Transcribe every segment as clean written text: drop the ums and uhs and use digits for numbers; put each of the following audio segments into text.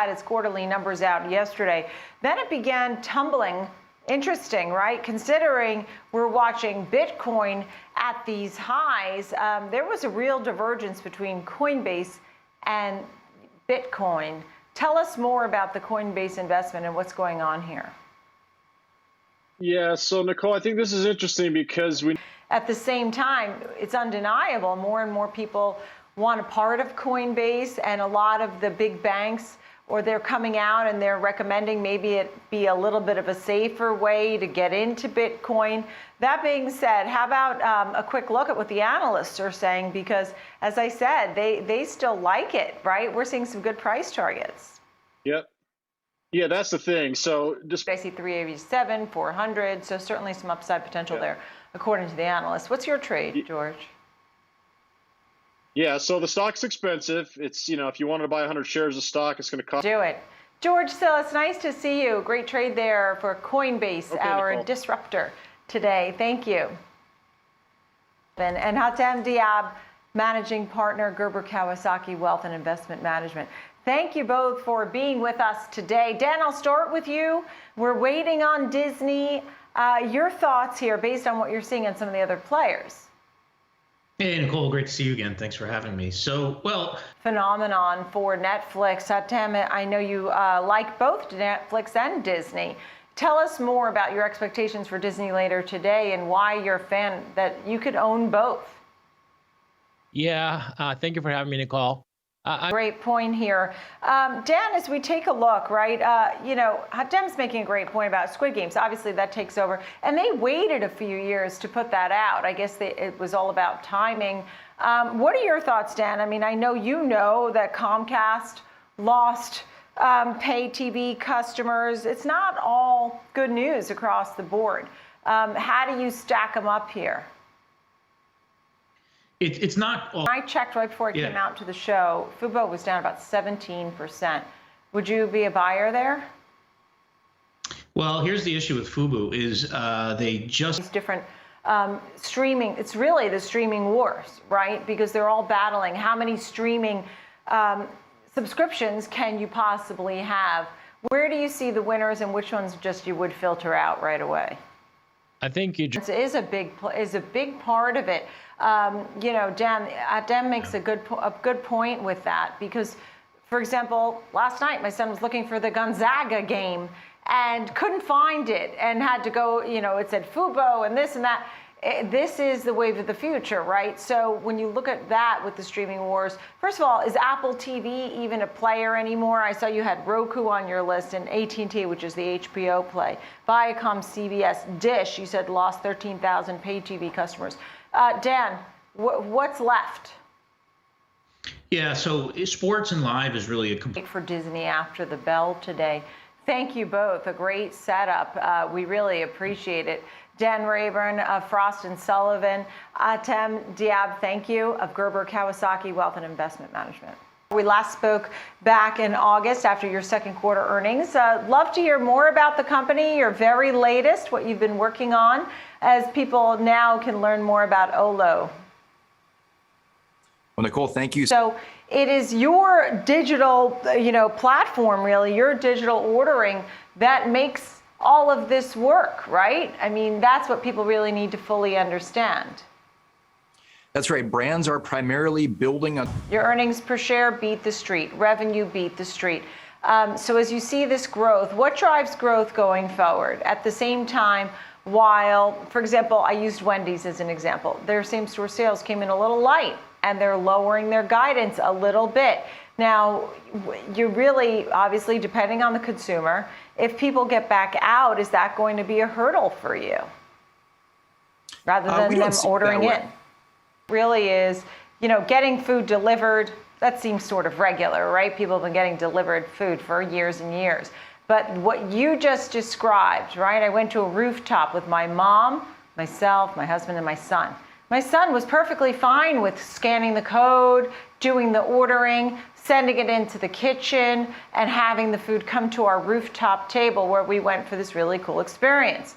Had its quarterly numbers out yesterday. Then it began tumbling. Interesting, right? Considering we're watching Bitcoin at these highs, there was a real divergence between Coinbase and Bitcoin. Tell us more about the Coinbase investment and what's going on here. Yeah, so Nicole, I think this is interesting because at the same time, it's undeniable more and more people want a part of Coinbase, and a lot of the big banks, or they're coming out and they're recommending maybe it be a little bit of a safer way to get into Bitcoin. That being said, how about a quick look at what the analysts are saying? Because as I said, they still like it, right? We're seeing some good price targets. Yep. Yeah, that's the thing. So I see 387, 400, so certainly some upside potential there, according to the analysts. What's your trade, George? Yeah, so the stock's expensive. It's, if you wanted to buy 100 shares of stock, it's going to cost. Do it. George Sill, it's nice to see you. Great trade there for Coinbase, our Nicole. disruptor today. Thank you. And Hatem Diab, managing partner, Gerber Kawasaki Wealth and Investment Management. Thank you both for being with us today. Dan, I'll start with you. We're waiting on Disney. Your thoughts here based on what you're seeing on some of the other players. Hey, Nicole, great to see you again. Thanks for having me. So, phenomenon for Netflix. Hatem, I know you like both Netflix and Disney. Tell us more about your expectations for Disney later today and why you're a fan that you could own both. Yeah, thank you for having me, Nicole. Great point here. Dan, as we take a look, right, Hatem's making a great point about Squid Games. Obviously, that takes over. And they waited a few years to put that out. I guess it was all about timing. What are your thoughts, Dan? I mean, I know you know that Comcast lost pay TV customers. It's not all good news across the board. How do you stack them up here? It's not all. I checked right before I came out to the show. Fubo was down about 17%. Would you be a buyer there? Well, here's the issue with Fubo is they just these different streaming. It's really the streaming wars, right? Because they're all battling. How many streaming subscriptions can you possibly have? Where do you see the winners, and which ones just you would filter out right away? I think it is a big part of it. Dan makes a good point with that, because, for example, last night my son was looking for the Gonzaga game and couldn't find it and had to go, it said Fubo and this and that. This is the wave of the future, right? So when you look at that with the streaming wars, first of all, is Apple TV even a player anymore? I saw you had Roku on your list and AT&T, which is the HBO play. Viacom, CBS, Dish, you said lost 13,000 paid TV customers. Dan, what's left? Yeah, so sports and live is really a complete for Disney after the bell today. Thank you both. A great setup. We really appreciate it. Dan Rayburn of Frost & Sullivan. Hatem Diab, thank you, of Gerber Kawasaki Wealth and Investment Management. We last spoke back in August after your second quarter earnings. Love to hear more about the company, your very latest, what you've been working on, as people now can learn more about Olo. Well, Nicole, thank you. So it is your digital, platform, really, your digital ordering that makes all of this work, right? I mean, that's what people really need to fully understand. That's right. Brands are primarily building on. Your earnings per share beat the street. Revenue beat the street. So as you see this growth, what drives growth going forward? At the same time, while, for example, I used Wendy's as an example. Their same-store sales came in a little light, and they're lowering their guidance a little bit. Now, you're really, obviously, depending on the consumer, if people get back out, is that going to be a hurdle for you? Rather than them ordering in. Really is, getting food delivered, that seems sort of regular, right? People have been getting delivered food for years and years. But what you just described, right? I went to a rooftop with my mom, myself, my husband, and my son. My son was perfectly fine with scanning the code, doing the ordering, sending it into the kitchen, and having the food come to our rooftop table where we went for this really cool experience.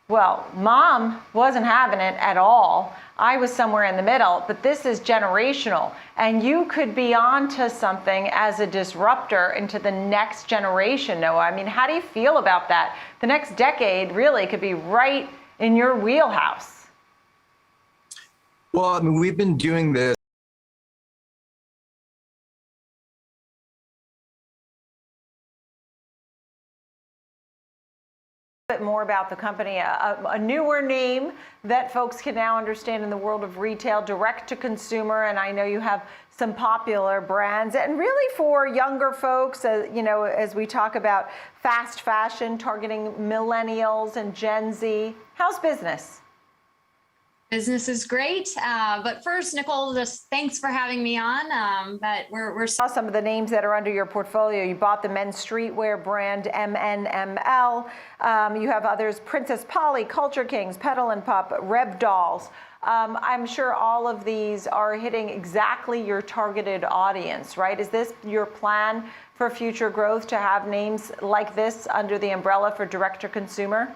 Well, mom wasn't having it at all. I was somewhere in the middle, but this is generational. And you could be onto something as a disruptor into the next generation, Noah. I mean, how do you feel about that? The next decade really could be right in your wheelhouse. Well, I mean, we've been doing this Bit more about the company, a newer name that folks can now understand in the world of retail, direct to consumer, and I know you have some popular brands, and really for younger folks, you know, as we talk about fast fashion targeting millennials and Gen Z. How's business? Business is great, but first, Nicole, just thanks for having me on. But we're Saw some of the names that are under your portfolio. You bought the men's streetwear brand MNML. You have others: Princess Polly, Culture Kings, Petal and Pup, Reb Dolls. I'm sure all of these are hitting exactly your targeted audience, right? Is this your plan for future growth, to have names like this under the umbrella for direct to consumer?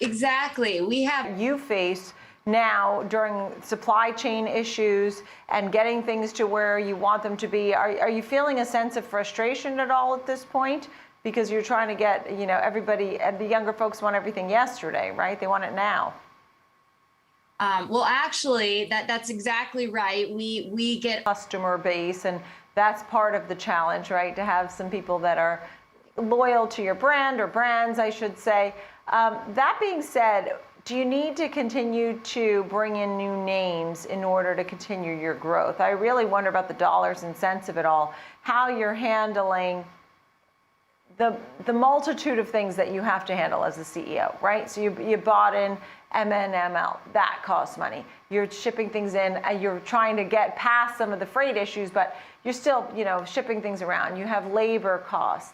exactly. We have You face now during supply chain issues and getting things to where you want them to be. Are you feeling a sense of frustration at all at this point? Because you're trying to get, you know, everybody, and the younger folks want everything yesterday, right? They want it now. well, actually, that's exactly right. We get Customer base, and that's part of the challenge, right? To have some people that are loyal to your brand, or brands, I should say. That being said, do you need to continue to bring in new names in order to continue your growth? I really wonder about the dollars and cents of it all, how you're handling the multitude of things that you have to handle as a CEO, right? So you bought in MNML, that costs money. You're shipping things in, you're trying to get past some of the freight issues, but you're still, you know, shipping things around. You have labor costs.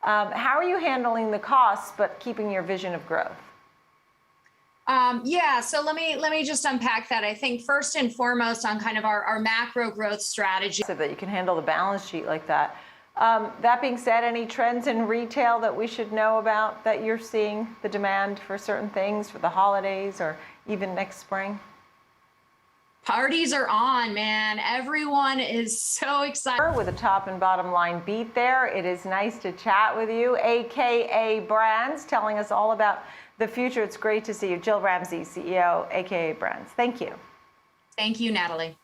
How are you handling the costs but keeping your vision of growth? yeah, so let me just unpack that. I think first and foremost on kind of our macro growth strategy. So that you can handle the balance sheet like that. That being said, any trends in retail that we should know about, that you're seeing the demand for certain things for the holidays or even next spring? Parties are on, man. Everyone is so excited. With a top and bottom line beat there. It is nice to chat with you, AKA Brands, telling us all about the future. It's great to see you. Jill Ramsey, CEO, AKA Brands. Thank you. Thank you, Natalie.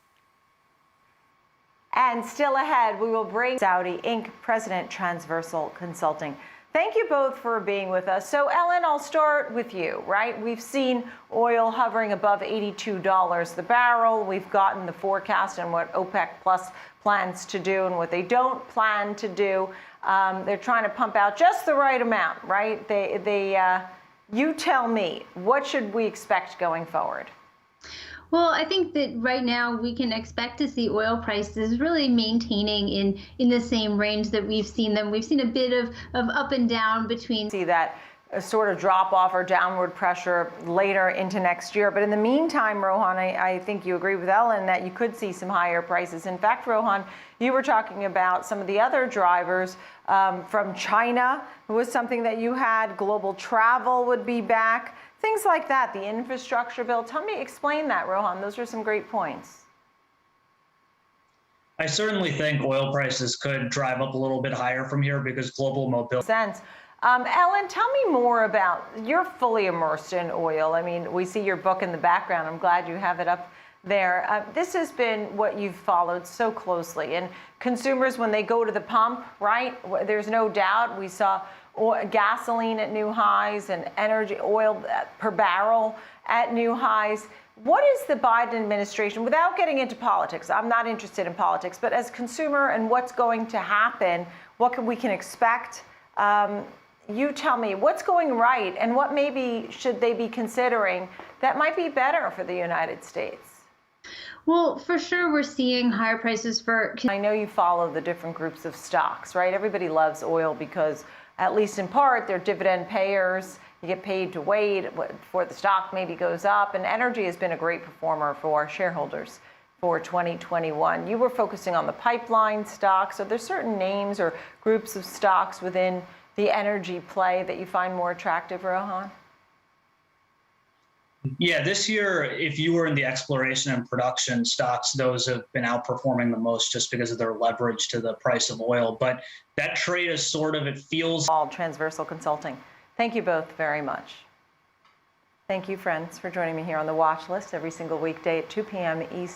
And still ahead, we will bring Saudi Inc. President, Transversal Consulting. Thank you both for being with us. So Ellen, I'll start with you, right? We've seen oil hovering above $82 the barrel. We've gotten the forecast on what OPEC Plus plans to do and what they don't plan to do. They're trying to pump out just the right amount, right? You tell me, what should we expect going forward? Well, I think that right now we can expect to see oil prices really maintaining in the same range that we've seen them. We've seen a bit of up and down between. See that sort of drop off or downward pressure later into next year. But in the meantime, Rohan, I think you agree with Ellen that you could see some higher prices. In fact, Rohan, you were talking about some of the other drivers from China, was something that you had. Global travel would be back. Things like that, the infrastructure bill. Explain that, Rohan. Those are some great points. I certainly think oil prices could drive up a little bit higher from here because global mobility. Ellen, tell me more about, you're fully immersed in oil. I mean, we see your book in the background. I'm glad you have it up there. This has been what you've followed so closely. And consumers, when they go to the pump, right, there's no doubt we saw gasoline at new highs and energy oil per barrel at new highs. What is the Biden administration, without getting into politics, I'm not interested in politics, but as consumer and what's going to happen, what we can expect? You tell me what's going right and what maybe should they be considering that might be better for the United States? Well, for sure, we're seeing higher prices for. I know you follow the different groups of stocks, right? Everybody loves oil because, at least in part, they're dividend payers. You get paid to wait before the stock maybe goes up. And energy has been a great performer for shareholders for 2021. You were focusing on the pipeline stocks. Are there certain names or groups of stocks within the energy play that you find more attractive, Rohan? Yeah, this year, if you were in the exploration and production stocks, those have been outperforming the most just because of their leverage to the price of oil. But that trade is sort of, it feels. All Transversal Consulting. Thank you both very much. Thank you, friends, for joining me here on the watch list every single weekday at 2 p.m. East.